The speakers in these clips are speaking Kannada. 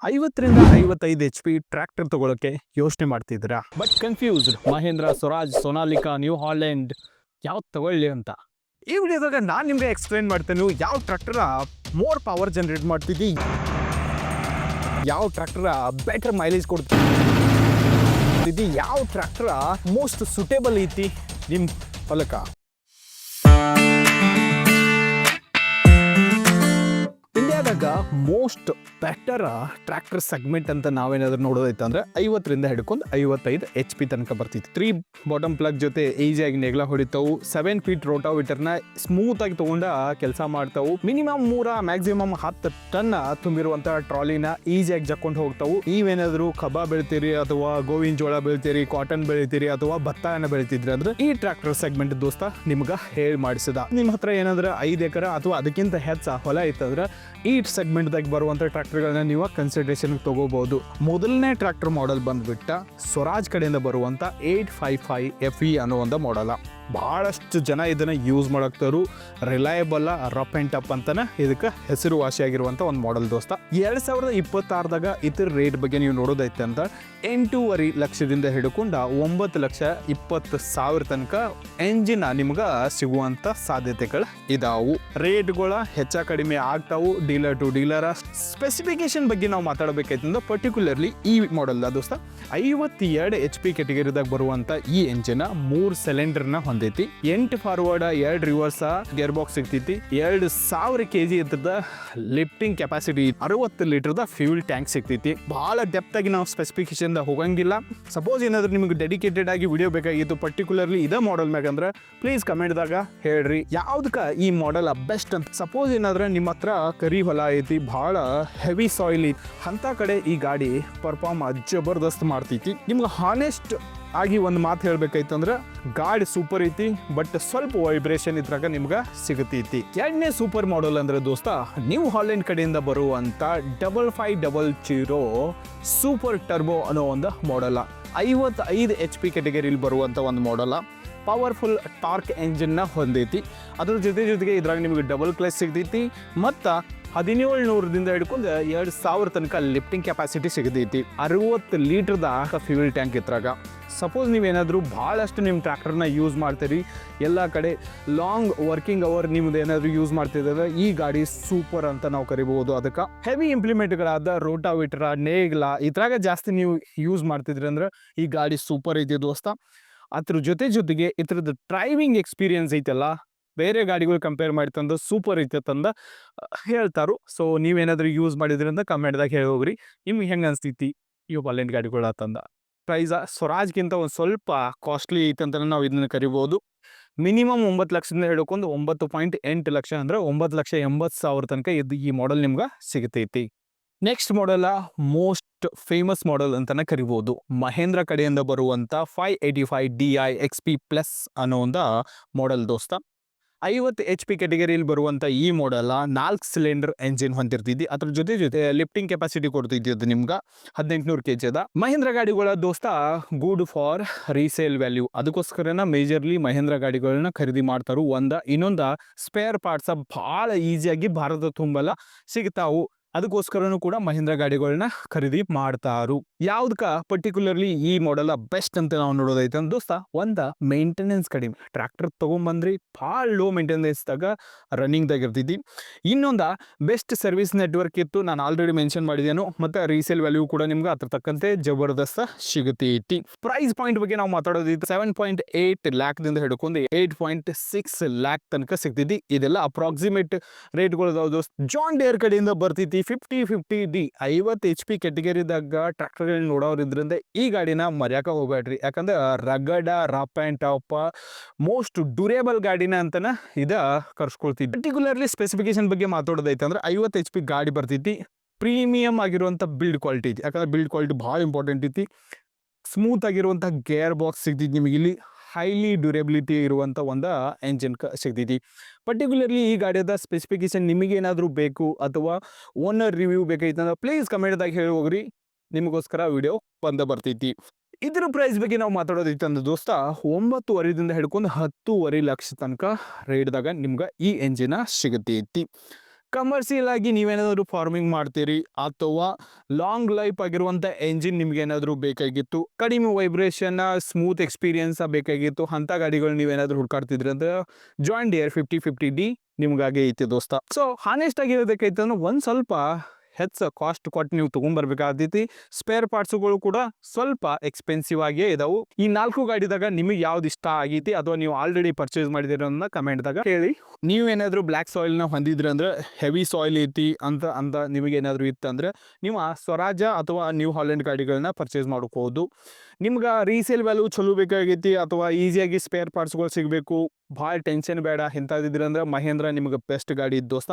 50ರಿಂದ 55 HP ಟ್ರ್ಯಾಕ್ಟರ್ ತಗೊಳ್ಳೋಕೆ ಯೋಚನೆ ಮಾಡ್ತಿದ್ದೀರಾ, but confused. Mahindra, Swaraj, Sonalika, New Holland ಯಾವ್ದು ತಗೊಳ್ಳಿ ಅಂತ ಈ ವಿಡಿಯೋದಾಗ ನಾನು ನಿಮಗೆ ಎಕ್ಸ್ಪ್ಲೈನ್ ಮಾಡ್ತೇನೆ. ಯಾವ ಟ್ರ್ಯಾಕ್ಟರ್ ಮೋರ್ ಪವರ್ ಜನರೇಟ್ ಮಾಡ್ತಿದ್ದಿ, ಯಾವ ಟ್ರ್ಯಾಕ್ಟರ್ ಬೆಟರ್ ಮೈಲೇಜ್ ಕೊಡ್ತಿದ್ದಿ, ಯಾವ ಟ್ರ್ಯಾಕ್ಟರ್ ಮೋಸ್ಟ್ ಸೂಟೇಬಲ್ ಐತಿ ನಿಮ್ಮ ಹೊಲಕ್ಕ. ಇಂಡಿಯಾದಾಗ ಮೋಸ್ಟ್ ಬೆಟರ್ ಟ್ರ್ಯಾಕ್ಟರ್ ಸೆಗ್ಮೆಂಟ್ ಅಂತ ನಾವೇನಾದ್ರೂ ನೋಡೋದೈತೆ ಅಂದ್ರೆ 50ರಿಂದ ಹಿಡ್ಕೊಂಡು 55 HP ತನಕ ಬರ್ತಿತ್ತು. 3 ಬಾಟಮ್ ಪ್ಲಗ್ ಜೊತೆ ಈಸಿಯಾಗಿ ನೆಗ್ಲ ಹೊಡಿತಾವು. 7 ಫೀಟ್ ರೋಟಾವೇಟರ್ನ ಸ್ಮೂತ್ ಆಗಿ ತಗೊಂಡ ಕೆಲಸ ಮಾಡ್ತಾವು. ಮಿನಿಮಮ್ ಮ್ಯಾಕ್ಸಿಮಮ್ 10 ಟನ್ ತುಂಬಿರುವಂತ ಟ್ರಾಲಿನ ಈಸಿಯಾಗಿ ಜಕ್ಕೊಂಡು ಹೋಗ್ತಾವು. ನೀವೇನಾದ್ರು ಕಬಾಬ್ ಬೆಳಿತೀರಿ ಅಥವಾ ಗೋವಿನ ಜೋಳ ಬೆಳಿತೀರಿ, ಕಾಟನ್ ಬೆಳಿತೀರಿ ಅಥವಾ ಭತ್ತನ ಬೆಳಿತಿದ್ರಿ ಅಂದ್ರೆ ಈ ಟ್ರ್ಯಾಕ್ಟರ್ ಸೆಗ್ಮೆಂಟ್ ದೋಸ್ತ ನಿಮ್ಗ ಹೇಳಿ ಮಾಡಿಸಿದ. ನಿಮ್ಮ ಹತ್ರ ಏನಾದ್ರೆ 5 ಎಕರೆ ಅಥವಾ ಅದಕ್ಕಿಂತ ಹೆಚ್ಚ ಹೊಲ ಇತ್ತಂದ್ರೆ ಈ ಸೆಗ್ಮೆಂಟ್ದಾಗ ಬರುವಂಥ ಟ್ರ್ಯಾಕ್ಟರ್ಗಳನ್ನ ನೀವು ಕನ್ಸಿಡರೇಷನ್ಗೆ ತಗೋಬಹುದು. ಮೊದಲನೇ ಟ್ರ್ಯಾಕ್ಟರ್ ಮಾಡೆಲ್ ಬಂದ್ಬಿಟ್ಟ ಸ್ವರಾಜ್ ಕಡೆಯಿಂದ ಬರುವಂಥ 855 FE ಅನ್ನೋ ಒಂದು ಮಾಡೆಲ್. ಭಾಳಷ್ಟು ಜನ ಇದನ್ನು ಯೂಸ್ ಮಾಡಾಕ್ತಾರು. ರಿಲಯಬಲ್, ರಫ್ ಆ್ಯಂಡ್ ಟಫ್ ಅಂತಾನೆ ಇದಕ್ಕೆ ಹೆಸರುವಾಸಿಯಾಗಿರುವಂಥ ಒಂದು ಮಾಡೆಲ್ ದೋಸ್ತ. 2026ದಾಗ ಇತರ ರೇಟ್ ಬಗ್ಗೆ ನೀವು ನೋಡೋದೈತೆ ಅಂತ 8.5 ಲಕ್ಷದಿಂದ ಹಿಡ್ಕೊಂಡು 9,20,000 ತನಕ ಎಂಜಿನ್ ನಿಮ್ಗೆ ಸಿಗುವಂಥ ಸಾಧ್ಯತೆಗಳು ಇದಾವು. ರೇಟ್ಗಳ ಹೆಚ್ಚ ಕಡಿಮೆ ಆಗ್ತಾವು ಡೀಲರ್ ಟು ಡೀಲರ್. ಸ್ಪೆಸಿಫಿಕೇಶನ್ ಬಗ್ಗೆ ನಾವು ಮಾತಾಡಬೇಕೈತಂದ್ರೆ ಪರ್ಟಿಕ್ಯುಲರ್ಲಿ ಈ ಮಾಡೆಲ್ ದೋಸ್ತ 52 HP ಕೆಟಗರಿದಾಗ ಬರುವಂಥ ಈ ಎಂಜಿನ್ 3 ಸಿಲಿಂಡರ್ನ ಹೊಂದೈತಿ. 8 ಫಾರ್ವರ್ಡ್, 2 ರಿವರ್ಸ್ ಗೇರ್ ಬಾಕ್ಸ್ ಸಿಗ್ತೈತಿ. 2000 kg ಇದ್ರದ ಲಿಫ್ಟಿಂಗ್ ಕೆಪಾಸಿಟಿ, 60 ಲೀಟರ್ದ ಫ್ಯೂಲ್ ಟ್ಯಾಂಕ್ ಸಿಗ್ತೈತಿ. ಬಹಳ ಡೆಪ್ತ್ ಆಗಿ ನಾವು ಸ್ಪೆಸಿಫಿಕೇಶನ್ ಹೋಗಂಗಿಲ್ಲ. ಸಪೋಸ್ ಏನಾದ್ರು ನಿಮ್ಗೆ ಡೆಡಿಕೇಟೆಡ್ ಆಗಿ ವಿಡಿಯೋ ಬೇಕಾಗಿತ್ತು ಪರ್ಟಿಕ್ಯುಲರ್ಲಿ ಇದೇ ಮಾಡೆಲ್ ಮ್ಯಾಗಂದ್ರೆ ಪ್ಲೀಸ್ ಕಮೆಂಟ್ದಾಗ ಹೇಳ್ರಿ ಯಾವ್ದಕ್ಕ ಈ ಮಾಡೆಲ್ ಬೆಸ್ಟ್ ಅಂತ. ಸಪೋಸ್ ಏನಾದ್ರೆ ನಿಮ್ಮ ಹತ್ರ ಕರಿ ಹೊಲ ಐತಿ, ಬಹಳ ಹೆವಿ ಸಾಯಿಲ್ ಐತಿ, ಅಂತ ಕಡೆ ಈ ಗಾಡಿ ಪರ್ಫಾರ್ಮ್ ಜಬರ್ದಸ್ತ್ ಮಾಡ್ತೈತಿ. ನಿಮ್ಗೆ ಹಾನೆಸ್ಟ್ ಆಗಿ ಒಂದು ಮಾತು ಹೇಳ್ಬೇಕಾಯ್ತಂದ್ರೆ ಗಾಡಿ ಸೂಪರ್ ಐತಿ, ಬಟ್ ಸ್ವಲ್ಪ ವೈಬ್ರೇಷನ್ ಇದ್ರಾಗ ನಿಮ್ಗೆ ಸಿಗತೈತಿ. 2ನೇ ಸೂಪರ್ ಮಾಡೆಲ್ ಅಂದ್ರೆ ದೋಸ್ತ ನ್ಯೂ ಹಾಲೆಂಡ್ ಕಡೆಯಿಂದ ಬರುವಂತ 5500 ಸೂಪರ್ ಟರ್ಬೋ ಅನ್ನೋ ಒಂದು ಮಾಡೆಲ್. 55 HP ಕೆಟಗರಿಲಿ ಬರುವಂತ ಒಂದು ಮಾಡೆಲ್. ಪವರ್ಫುಲ್ ಟಾರ್ಕ್ ಎಂಜಿನ್ನ ಹೊಂದೈತಿ. ಅದ್ರ ಜೊತೆಗೆ ಇದ್ರಾಗ ನಿಮಗೆ ಡಬಲ್ ಕ್ಲಚ್ ಸಿಗ್ತೈತಿ ಮತ್ತು 1700ದಿಂದ ಹಿಡ್ಕೊಂಡು 2000 ತನಕ ಲಿಫ್ಟಿಂಗ್ ಕೆಪಾಸಿಟಿ ಸಿಗತೈತಿ. 60 ಲೀಟರ್ದ ಫ್ಯೂಲ್ ಟ್ಯಾಂಕ್ ಇದ್ರಾಗ. ಸಪೋಸ್ ನೀವೇನಾದರೂ ಭಾಳಷ್ಟು ನಿಮ್ಮ ಟ್ರ್ಯಾಕ್ಟರ್ನ ಯೂಸ್ ಮಾಡ್ತೀರಿ, ಎಲ್ಲ ಕಡೆ ಲಾಂಗ್ ವರ್ಕಿಂಗ್ ಅವರ್ ನಿಮ್ದು ಏನಾದರೂ ಯೂಸ್ ಮಾಡ್ತಿದ್ರೆ ಈ ಗಾಡಿ ಸೂಪರ್ ಅಂತ ನಾವು ಕರಿಬಹುದು. ಅದಕ್ಕೆ ಹೆವಿ ಇಂಪ್ಲಿಮೆಂಟ್ಗಳಾದ ರೋಟಾವೇಟರ್, ನೇಗ್ಲ ಇದ್ರಾಗ ಜಾಸ್ತಿ ನೀವು ಯೂಸ್ ಮಾಡ್ತಿದ್ರಿ ಅಂದ್ರೆ ಈ ಗಾಡಿ ಸೂಪರ್ ಐತಿ ದೋಸ್ತ. ಅದ್ರ ಜೊತೆಗೆ ಇದ್ರದ್ದು ಡ್ರೈವಿಂಗ್ ಎಕ್ಸ್ಪೀರಿಯನ್ಸ್ ಐತಲ್ಲ, ಬೇರೆ ಗಾಡಿಗಳು ಕಂಪೇರ್ ಮಾಡ್ತಂದ್ರೆ ಸೂಪರ್ ಐತಂದ ಹೇಳ್ತಾರು. ಸೊ ನೀವೇನಾದರೂ ಯೂಸ್ ಮಾಡಿದ್ರಿಂದ ಕಮೆಂಟ್ದಾಗ ಹೇಳಿ ಹೋಗ್ರಿ ನಿಮ್ಗೆ ಹೆಂಗೆ ಅನಿಸ್ತೈತಿ ಇವು ಹಾಲೆಂಡ್ ಗಾಡಿಗಳು ಅಂತಂದ. ಪ್ರೈಸ ಸ್ವರಾಜ್ಗಿಂತ ಒಂದು ಸ್ವಲ್ಪ ಕಾಸ್ಟ್ಲಿ ಐತಂತ ನಾವು ಇದನ್ನು ಕರಿಬೋದು. ಮಿನಿಮಮ್ 9 ಲಕ್ಷದಿಂದ ಹಿಡ್ಕೊಂಡು 9.8 ಲಕ್ಷ ಅಂದ್ರೆ 9,80,000 ತನಕ ಈ ಮಾಡೆಲ್ ನಿಮ್ಗೆ ಸಿಗತೈತಿ. Next model most famous model ಅಂತಾನೆ ಕರಿಬೋದು. ಮಹೇಂದ್ರ ಕಡೆಯಿಂದ ಬರುವಂಥ 585 DI XP ಪ್ಲಸ್ ಅನ್ನೋ ಒಂದು ಮಾಡೆಲ್ ದೋಸ್ತ. 50 HP ಕೆಟಗರಿಯಲ್ಲಿ ಬರುವಂಥ ಈ ಮಾಡೆಲ್ 4 ಸಿಲಿಂಡರ್ ಎಂಜಿನ್ ಹೊಂದಿರ್ತಿದ್ದಿ. ಅದ್ರ ಜೊತೆ ಲಿಫ್ಟಿಂಗ್ ಕೆಪಾಸಿಟಿ ಕೊಡ್ತಿದ್ದಿ. ಅದು ನಿಮ್ಗೆ 1800 kg ಅದ. ಮಹೇಂದ್ರ ಗಾಡಿಗಳ ದೋಸ್ತ ಗುಡ್ ಫಾರ್ ರೀಸೇಲ್ ವ್ಯಾಲ್ಯೂ. ಅದಕ್ಕೋಸ್ಕರನ ಮೇಜರ್ಲಿ ಮಹೇಂದ್ರ ಗಾಡಿಗಳನ್ನ ಖರೀದಿ ಮಾಡ್ತಾರು. ಇನ್ನೊಂದು ಸ್ಪೇರ್ ಪಾರ್ಟ್ಸ್ ಭಾಳ ಈಸಿಯಾಗಿ ಭಾರತ ತುಂಬೆಲ್ಲ ಸಿಗ್ತಾವು. ಅದಕ್ಕೋಸ್ಕರನೂ ಕೂಡ ಮಹೇಂದ್ರ ಗಾಡಿಗಳನ್ನ ಖರೀದಿ ಮಾಡ್ತಾರು. ಯಾವ್ದಕ್ಕ ಪರ್ಟಿಕ್ಯುಲರ್ಲಿ ಈ ಮಾಡೆಲ್ ಬೆಸ್ಟ್ ಅಂತ ನಾವು ನೋಡೋದೈತೆ ಅಂದ್ರೆ ದೋಸ್ತ, ಒಂದು ಮೇಂಟೆನೆನ್ಸ್ ಕಡಿಮೆ. ಟ್ರ್ಯಾಕ್ಟರ್ ತೊಗೊಂಬಂದ್ರಿ ಭಾಳ ಲೋ ಮೇಂಟೆನೆನ್ಸ್ದಾಗ ರನ್ನಿಂಗ್ದಾಗ ಇರ್ತಿದ್ದಿ. ಇನ್ನೊಂದು ಬೆಸ್ಟ್ ಸರ್ವಿಸ್ ನೆಟ್ವರ್ಕ್ ಇತ್ತು, ನಾನು ಆಲ್ರೆಡಿ ಮೆನ್ಷನ್ ಮಾಡಿದ್ದೇನು. ಮತ್ತು ರೀಸೇಲ್ ವ್ಯಾಲ್ಯೂ ಕೂಡ ನಿಮ್ಗೆ ಅದ್ರ ತಕ್ಕಂತೆ ಜಬರ್ದಸ್ತ್ ಸಿಗುತ್ತೈತಿ. ಪ್ರೈಸ್ ಪಾಯಿಂಟ್ ಬಗ್ಗೆ ನಾವು ಮಾತಾಡೋದಿತ್ತು. 7.8 ಲ್ಯಾಕ್ದಿಂದ ಹಿಡ್ಕೊಂಡು 8.6 ಲ್ಯಾಕ್ ತನಕ ಸಿಗ್ತಿದ್ದಿ. ಇದೆಲ್ಲ ಅಪ್ರಾಕ್ಸಿಮೇಟ್ ರೇಟ್ಗಳು ದೋಸ್ತ. ಜಾನ್ ಡೇರ್ ಕಡೆಯಿಂದ ಬರ್ತಿದ್ದಿ 5050D 50 HP ಕೆಟಗರಿದಾಗ ಟ್ರ್ಯಾಕ್ಟರ್ಗಳನ್ನ ನೋಡೋರಿದ್ರಿಂದ ಈ ಗಾಡಿನ ಮರ್ಯಾಕ ಹೋಗ್ಬೇಡ್ರಿ. ಯಾಕಂದ್ರೆ ರಗಡ, rough and tough, most durable ಗಾಡಿನ ಅಂತನ ಇದು ಕರ್ಸ್ಕೊಳ್ತಿದ್ವಿ. ಪರ್ಟಿಕ್ಯುಲರ್ಲಿ ಸ್ಪೆಸಿಫಿಕೇಶನ್ ಬಗ್ಗೆ ಮಾತಾಡೋದೈತೆ ಅಂದ್ರೆ 50 HP ಗಾಡಿ ಬರ್ತೈತಿ. ಪ್ರೀಮಿಯಮ್ ಆಗಿರುವಂಥ ಬಿಲ್ಡ್ ಕ್ವಾಲಿಟಿ ಐತಿ. ಯಾಕಂದ್ರೆ ಬಿಲ್ಡ್ ಕ್ವಾಲಿಟಿ ಭಾಳ ಇಂಪಾರ್ಟೆಂಟ್ ಐತಿ. ಸ್ಮೂತ್ ಆಗಿರುವಂಥ ಗೇರ್ ಬಾಕ್ಸ್ ಸಿಗ್ತೈತಿ ನಿಮಗೆ ಇಲ್ಲಿ. ಹೈಲಿ ಡ್ಯೂರೇಬಿಲಿಟಿ ಇರುವಂಥ ಒಂದು ಎಂಜಿನ್ ಸಿಗ್ತೈತಿ. ಪರ್ಟಿಕ್ಯುಲರ್ಲಿ ಈ ಗಾಡಿಯದ ಸ್ಪೆಸಿಫಿಕೇಶನ್ ನಿಮಗೇನಾದರೂ ಬೇಕು ಅಥವಾ ಓನರ್ ರಿವ್ಯೂ ಬೇಕಾಯ್ತಂದ್ರೆ ಪ್ಲೀಸ್ ಕಮೆಂಟ್ದಾಗ ಹೇಳಿ ಹೋಗ್ರಿ, ನಿಮಗೋಸ್ಕರ ವಿಡಿಯೋ ಬರ್ತೈತಿ. ಇದ್ರ ಪ್ರೈಸ್ ಬಗ್ಗೆ ನಾವು ಮಾತಾಡೋದೈತೆ ಅಂದ್ರೆ ದೋಸ್ತ 9.5ದಿಂದ ಹಿಡ್ಕೊಂಡು 10.5 ಲಕ್ಷ ತನಕ ರೇಟ್ದಾಗ ನಿಮ್ಗೆ ಈ ಎಂಜಿನ ಸಿಗತೈತಿ. ಕಮರ್ಷಿಯಲ್ ಆಗಿ ನೀವೇನಾದರೂ ಫಾರ್ಮಿಂಗ್ ಮಾಡ್ತೀರಿ ಅಥವಾ ಲಾಂಗ್ ಲೈಫ್ ಆಗಿರುವಂಥ ಎಂಜಿನ್ ನಿಮ್ಗೇನಾದರೂ ಬೇಕಾಗಿತ್ತು, ಕಡಿಮೆ ವೈಬ್ರೇಷನ್ ಸ್ಮೂತ್ ಎಕ್ಸ್ಪೀರಿಯನ್ಸ್ ಬೇಕಾಗಿತ್ತು, ಅಂಥ ಗಾಡಿಗಳು ನೀವೇನಾದರೂ ಹುಡ್ಕಾಡ್ತಿದ್ರಿ ಅಂದ್ರೆ ಜಾನ್ ಡಿಯರ್ 5050D ನಿಮ್ಗಾಗಿ ಐತಿ ದೋಸ್ತ. ಸೊ ಹಾನೆಸ್ಟ್ ಆಗಿ ಹೇಳೋದಕ್ಕೈತೆ ಅಂದ್ರೆ ಒಂದು ಸ್ವಲ್ಪ ಹೆಚ್ಚು ಕಾಸ್ಟ್ ಕೊಟ್ಟು ನೀವು ತೊಗೊಂಡ್ಬರ್ಬೇಕಾಗ್ತೈತಿ. ಸ್ಪೇರ್ ಪಾರ್ಟ್ಸ್ಗಳು ಕೂಡ ಸ್ವಲ್ಪ ಎಕ್ಸ್ಪೆನ್ಸಿವ್ ಆಗಿಯೇ ಇದಾವೆ. ಈ 4 ಗಾಡಿದಾಗ ನಿಮಗೆ ಯಾವ್ದು ಇಷ್ಟ ಆಗೈತಿ ಅಥವಾ ನೀವು ಆಲ್ರೆಡಿ ಪರ್ಚೇಸ್ ಮಾಡಿದಿರೋ ಅನ್ನೋ ಕಮೆಂಟ್ದಾಗ ಹೇಳಿ. ನೀವೇನಾದರೂ ಬ್ಲ್ಯಾಕ್ ಸಾಯಿಲ್ನ ಹೊಂದಿದ್ರಿ ಅಂದ್ರೆ ಹೆವಿ ಸಾಯಿಲ್ ಐತಿ ಅಂತ ನಿಮಗೇನಾದರೂ ಇತ್ತಂದ್ರೆ ನೀವು ಸ್ವರಾಜ ಅಥವಾ ನ್ಯೂ ಹಾಲೆಂಡ್ ಗಾಡಿಗಳನ್ನ ಪರ್ಚೇಸ್ ಮಾಡ್ಕೋಬೋದು. ನಿಮ್ಗೆ ರೀಸೇಲ್ ವ್ಯಾಲ್ಯೂ ಚಲೋ ಬೇಕಾಗೈತಿ ಅಥವಾ ಈಸಿಯಾಗಿ ಸ್ಪೇರ್ ಪಾರ್ಟ್ಸ್ಗಳು ಸಿಗಬೇಕು, ಭಾಳ ಟೆನ್ಷನ್ ಬೇಡ ಇಂಥದ್ದಿದ್ರೆ ಅಂದ್ರೆ ಮಹೇಂದ್ರ ನಿಮ್ಗೆ ಬೆಸ್ಟ್ ಗಾಡಿ ದೋಸ್ತ.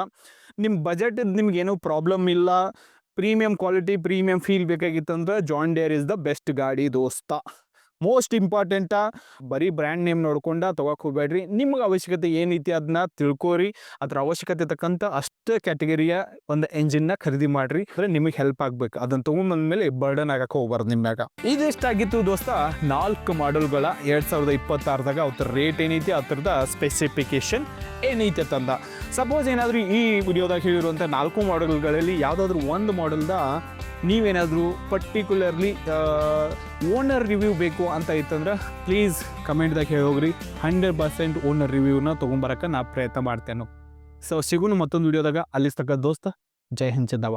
ನಿಮ್ಮ ಬಜೆಟ್ ನಿಮ್ಗೇನೂ ಪ್ರಾಬ್ಲಮ್ ಇಲ್ಲ, ಪ್ರೀಮಿಯಂ ಕ್ವಾಲಿಟಿ ಪ್ರೀಮಿಯಂ ಫೀಲ್ ಬೇಕಾಗಿತ್ತಂದ್ರೆ John Deere is the best ಗಾಡಿ ದೋಸ್ತ. ಮೋಸ್ಟ್ ಇಂಪಾರ್ಟೆಂಟ ಬರೀ ಬ್ರ್ಯಾಂಡ್ ನೇಮ್ ನೋಡ್ಕೊಂಡ ತೊಗೋಕೆ ಹೋಗ್ಬೇಡ್ರಿ. ನಿಮ್ಗೆ ಅವಶ್ಯಕತೆ ಏನೈತಿ ಅದನ್ನ ತಿಳ್ಕೋರಿ, ಅದ್ರ ಅವಶ್ಯಕತೆ ತಕ್ಕಂಥ ಅಷ್ಟು ಕ್ಯಾಟಗರಿಯ ಒಂದು ಎಂಜಿನ್ನ ಖರೀದಿ ಮಾಡಿರಿ. ಅಂದರೆ ನಿಮಗೆ ಹೆಲ್ಪ್ ಆಗ್ಬೇಕು. ಅದನ್ನು ತೊಗೊಂಬಂದ್ಮೇಲೆ ಬರ್ಡನ್ ಆಗಕ್ಕೆ ಹೋಗ್ಬಾರ್ದು ನಿಮ್ಮ ಮ್ಯಾಗ. ಇದಿಷ್ಟಾಗಿತ್ತು ದೋಸ್ತ 4 ಮಾಡಲ್ಗಳ 2026ದಾಗ ಅವ್ರ ರೇಟ್ ಏನೈತಿ, ಅದ್ರದ್ದು ಸ್ಪೆಸಿಫಿಕೇಶನ್ ಏನೈತಿ ಅಂತಂದ. ಸಪೋಸ್ ಏನಾದರೂ ಈ ವಿಡಿಯೋದಾಗ ಹೇಳಿರುವಂಥ 4 ಮಾಡಲ್ಗಳಲ್ಲಿ ಯಾವುದಾದ್ರೂ ಒಂದು ಮಾಡಲ್ದ ನೀವೇನಾದರೂ ಪರ್ಟಿಕ್ಯುಲರ್ಲಿ ಓನರ್ ರಿವ್ಯೂ ಬೇಕು ಅಂತ ಇತ್ತಂದ್ರೆ ಪ್ಲೀಸ್ ಕಮೆಂಟ್ದಾಗ ಹೇಳೋಗ್ರಿ. 100% ಓನರ್ ರಿವ್ಯೂನ ತೊಗೊಂಬರಕ್ಕೆ ನಾ ಪ್ರಯತ್ನ ಮಾಡ್ತೇನೆ. ಸೊ ಸಿಗೋಣ ಮತ್ತೊಂದು ವಿಡಿಯೋದಾಗ. ಅಲ್ಲಿ ತಕ್ಕ ದೋಸ್ತ, ಜೈ ಹಿಂದ್ ಚಿಂದಾವ.